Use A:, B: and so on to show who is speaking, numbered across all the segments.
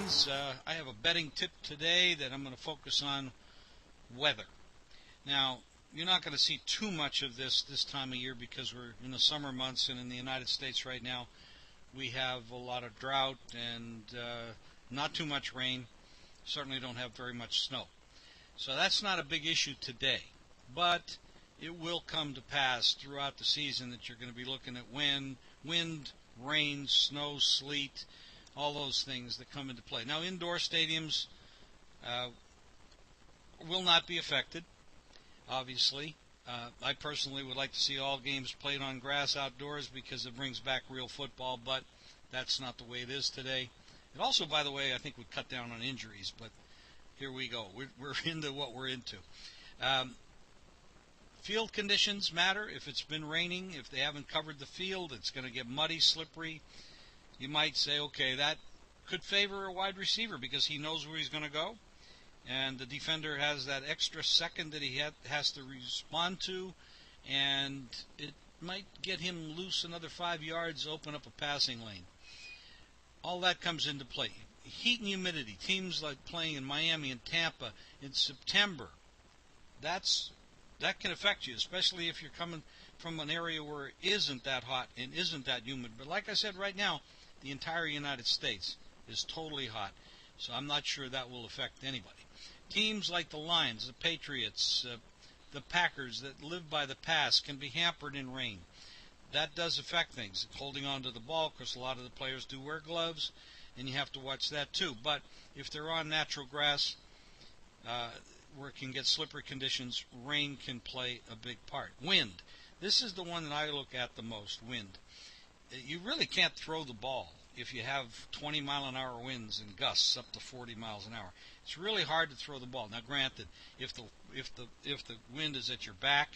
A: friends. I have a betting tip today that I'm going to focus on weather. Now, you're not going to see too much of this time of year because we're in the summer months, and in the United States right now we have a lot of drought and not too much rain. Certainly don't have very much snow. So that's not a big issue today. But it will come to pass throughout the season that you're going to be looking at wind, rain, snow, sleet, all those things that come into play. Now, indoor stadiums will not be affected, obviously. I personally would like to see all games played on grass outdoors because it brings back real football, but that's not the way it is today. It also, by the way, I think would cut down on injuries, but here we go. We're into what we're into. Field conditions matter. If it's been raining, if they haven't covered the field, it's going to get muddy, slippery. You might say, okay, that could favor a wide receiver because he knows where he's going to go, and the defender has that extra second that he has to respond to, and it might get him loose another 5 yards, open up a passing lane. All that comes into play. Heat and humidity. Teams like playing in Miami and Tampa in September, that can affect you, especially if you're coming from an area where it isn't that hot and isn't that humid. But like I said, right now, the entire United States is totally hot, so I'm not sure that will affect anybody. Teams like the Lions, the Patriots, the Packers that live by the pass can be hampered in rain. That does affect things. Holding on to the ball, because a lot of the players do wear gloves, and you have to watch that too. But if they're on natural grass, where it can get slippery conditions, rain can play a big part. Wind. This is the one that I look at the most, wind. You really can't throw the ball if you have 20-mile-an-hour winds and gusts up to 40 miles an hour. It's really hard to throw the ball. Now, granted, if the wind is at your back,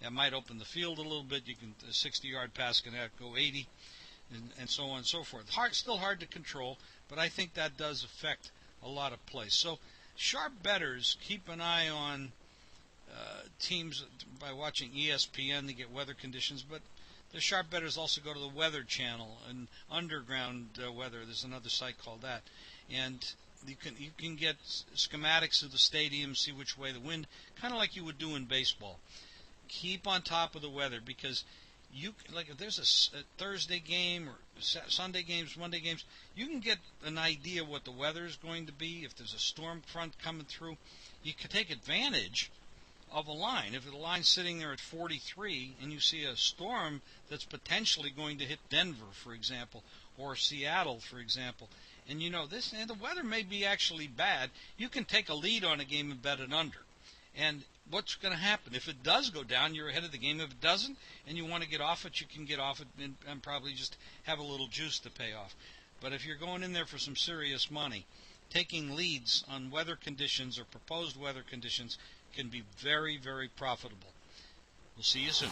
A: that might open the field a little bit. A 60-yard pass can go 80, and so on and so forth. Still hard to control, but I think that does affect a lot of plays. So sharp bettors keep an eye on teams by watching ESPN to get weather conditions, but the sharp bettors also go to the Weather Channel and Underground Weather. There's another site called that, and you can get schematics of the stadium, see which way the wind, kind of like you would do in baseball. Keep on top of the weather, because if there's a Thursday game or Sunday games, Monday games, you can get an idea what the weather is going to be. If there's a storm front coming through, you can take advantage of a line. If the line's sitting there at 43 and you see a storm that's potentially going to hit Denver, for example, or Seattle, for example, and the weather may be actually bad, you can take a lead on a game and bet it under. And what's going to happen? If it does go down, you're ahead of the game. If it doesn't, and you want to get off it, you can get off it and probably just have a little juice to pay off. But if you're going in there for some serious money, taking leads on weather conditions or proposed weather conditions can be very, very profitable. We'll see you soon.